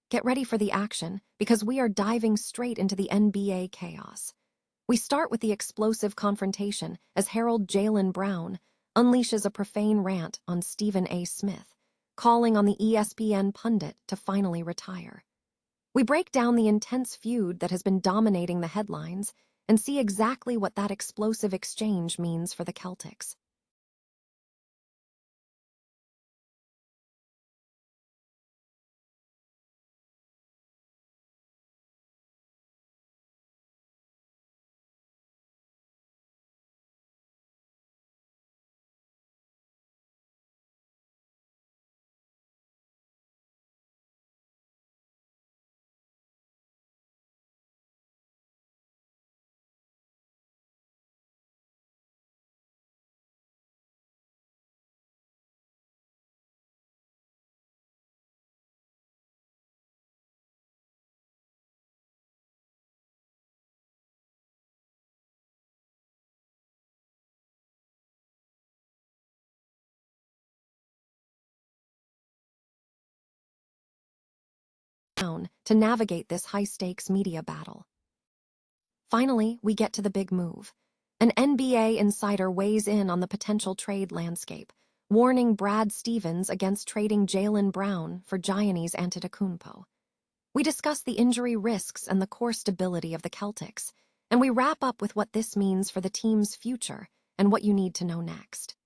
Get ready for the action, because we are diving straight into the NBA chaos. We start with the explosive confrontation as Herald Jaylen Brown unleashes a profane rant on Stephen A. Smith, calling on the ESPN pundit to finally retire. We break down the intense feud that has been dominating the headlines and see exactly what that explosive exchange means for the Celtics. To navigate this high-stakes media battle. Finally, we get to the big move. An NBA insider weighs in on the potential trade landscape, warning Brad Stevens against trading Jaylen Brown for Giannis Antetokounmpo. We discuss the injury risks and the core stability of the Celtics, and we wrap up with what this means for the team's future and what you need to know next.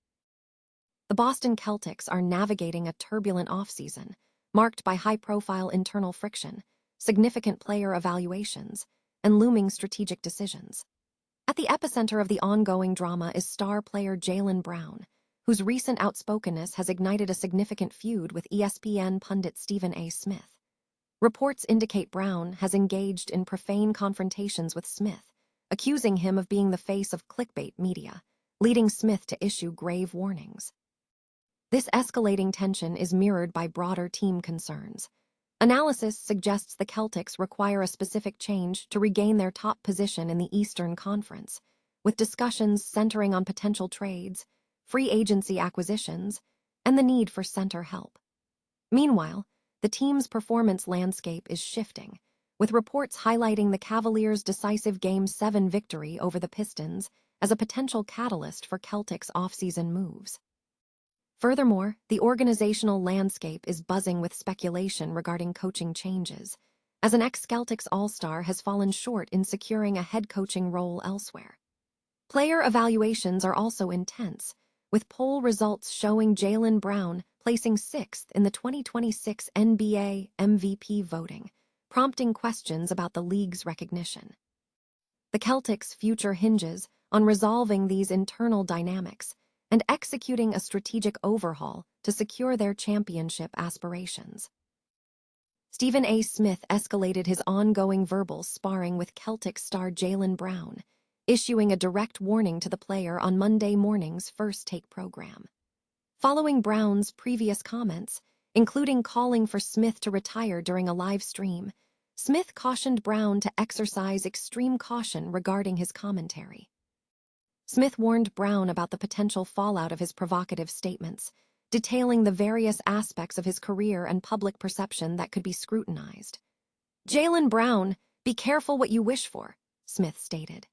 The Boston Celtics are navigating a turbulent offseason, marked by high-profile internal friction, significant player evaluations, and looming strategic decisions. At the epicenter of the ongoing drama is star player Jaylen Brown, whose recent outspokenness has ignited a significant feud with ESPN pundit Stephen A. Smith. Reports indicate Brown has engaged in profane confrontations with Smith, accusing him of being the face of clickbait media, leading Smith to issue grave warnings. This escalating tension is mirrored by broader team concerns. Analysis suggests the Celtics require a specific change to regain their top position in the Eastern Conference, with discussions centering on potential trades, free agency acquisitions, and the need for center help. Meanwhile, the team's performance landscape is shifting, with reports highlighting the Cavaliers' decisive Game 7 victory over the Pistons as a potential catalyst for Celtics' offseason moves. Furthermore, the organizational landscape is buzzing with speculation regarding coaching changes, as an ex-Celtics All-Star has fallen short in securing a head coaching role elsewhere. Player evaluations are also intense, with poll results showing Jaylen Brown placing 6th in the 2026 NBA MVP voting, prompting questions about the league's recognition. The Celtics' future hinges on resolving these internal dynamics and executing a strategic overhaul to secure their championship aspirations. Stephen A. Smith escalated his ongoing verbal sparring with Celtic star Jaylen Brown, issuing a direct warning to the player on Monday morning's First Take program. Following Brown's previous comments, including calling for Smith to retire during a live stream, Smith cautioned Brown to exercise extreme caution regarding his commentary. Smith warned Brown about the potential fallout of his provocative statements, detailing the various aspects of his career and public perception that could be scrutinized. "Jaylen Brown, be careful what you wish for," Smith stated.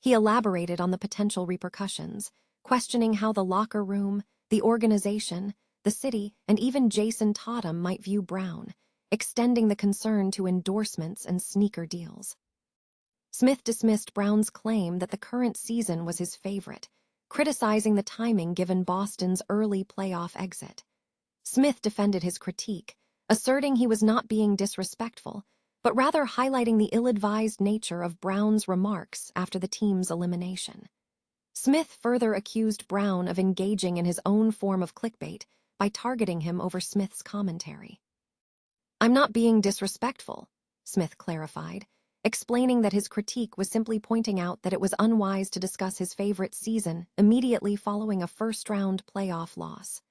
He elaborated on the potential repercussions, questioning how the locker room, the organization, the city, and even Jason Tatum might view Brown, extending the concern to endorsements and sneaker deals. Smith dismissed Brown's claim that the current season was his favorite, criticizing the timing given Boston's early playoff exit. Smith defended his critique, asserting he was not being disrespectful, but rather highlighting the ill-advised nature of Brown's remarks after the team's elimination. Smith further accused Brown of engaging in his own form of clickbait by targeting him over Smith's commentary. "I'm not being disrespectful," Smith clarified, explaining that his critique was simply pointing out that it was unwise to discuss his favorite season immediately following a first-round playoff loss.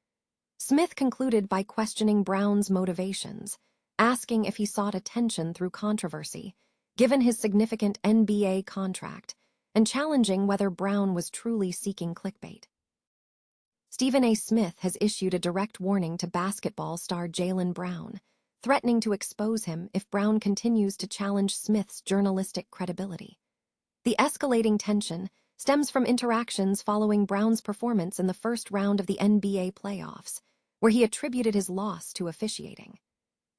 Smith concluded by questioning Brown's motivations, asking if he sought attention through controversy, given his significant NBA contract, and challenging whether Brown was truly seeking clickbait. Stephen A. Smith has issued a direct warning to basketball star Jaylen Brown, threatening to expose him if Brown continues to challenge Smith's journalistic credibility. The escalating tension stems from interactions following Brown's performance in the first round of the NBA playoffs, where he attributed his loss to officiating.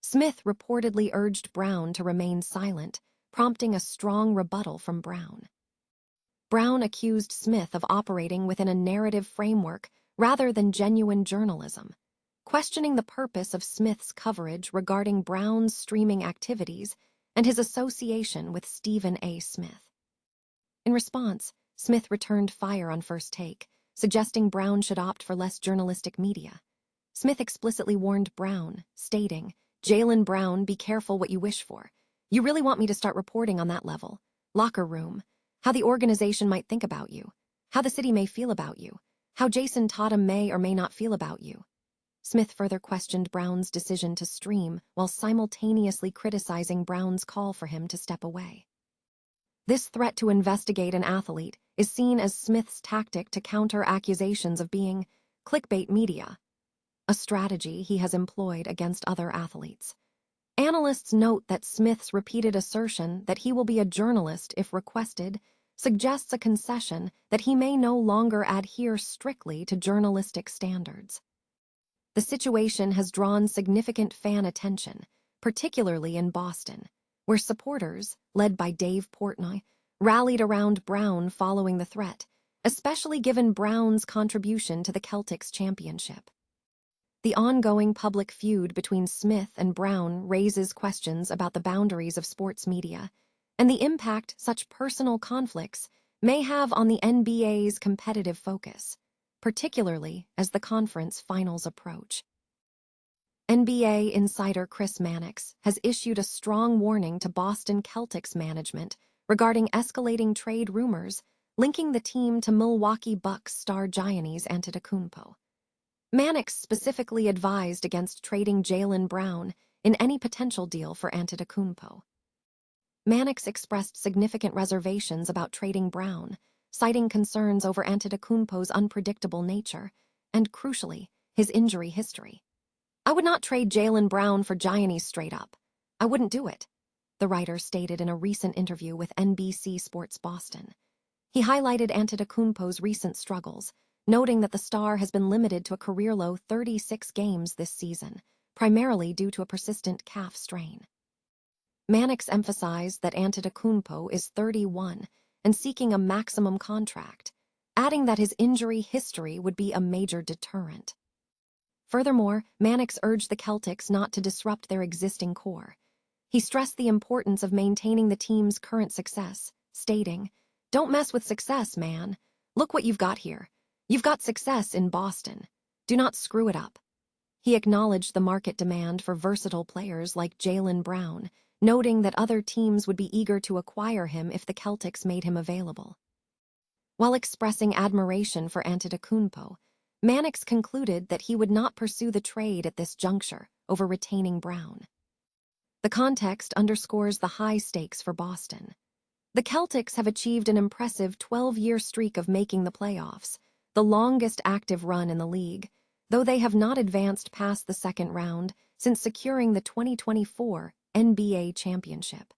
Smith reportedly urged Brown to remain silent, prompting a strong rebuttal from Brown. Brown accused Smith of operating within a narrative framework rather than genuine journalism, questioning the purpose of Smith's coverage regarding Brown's streaming activities and his association with Stephen A. Smith. In response, Smith returned fire on First Take, suggesting Brown should opt for less journalistic media. Smith explicitly warned Brown, stating, "Jaylen Brown, be careful what you wish for. You really want me to start reporting on that level? Locker room, how the organization might think about you, how the city may feel about you, how Jason Tatum may or may not feel about you." Smith further questioned Brown's decision to stream while simultaneously criticizing Brown's call for him to step away. This threat to investigate an athlete is seen as Smith's tactic to counter accusations of being clickbait media, a strategy he has employed against other athletes. Analysts note that Smith's repeated assertion that he will be a journalist if requested suggests a concession that he may no longer adhere strictly to journalistic standards. The situation has drawn significant fan attention, particularly in Boston, where supporters, led by Dave Portnoy, rallied around Brown following the threat, especially given Brown's contribution to the Celtics championship. The ongoing public feud between Smith and Brown raises questions about the boundaries of sports media and the impact such personal conflicts may have on the NBA's competitive focus, particularly as the conference finals approach. NBA insider Chris Mannix has issued a strong warning to Boston Celtics management regarding escalating trade rumors linking the team to Milwaukee Bucks star Giannis Antetokounmpo. Mannix specifically advised against trading Jaylen Brown in any potential deal for Antetokounmpo. Mannix expressed significant reservations about trading Brown, citing concerns over Antetokounmpo's unpredictable nature and, crucially, his injury history. "I would not trade Jaylen Brown for Giannis straight up. I wouldn't do it," the writer stated in a recent interview with NBC Sports Boston. He highlighted Antetokounmpo's recent struggles, noting that the star has been limited to a career-low 36 games this season, primarily due to a persistent calf strain. Mannix emphasized that Antetokounmpo is 31 and seeking a maximum contract, adding that his injury history would be a major deterrent. Furthermore, Mannix urged the Celtics not to disrupt their existing core. He stressed the importance of maintaining the team's current success, stating, "Don't mess with success, man. Look what you've got here. You've got success in Boston. Do not screw it up." He acknowledged the market demand for versatile players like Jaylen Brown, noting that other teams would be eager to acquire him if the Celtics made him available. While expressing admiration for Antetokounmpo, Mannix concluded that he would not pursue the trade at this juncture over retaining Brown. The context underscores the high stakes for Boston. The Celtics have achieved an impressive 12-year streak of making the playoffs, the longest active run in the league, though they have not advanced past the second round since securing the 2024 NBA championship.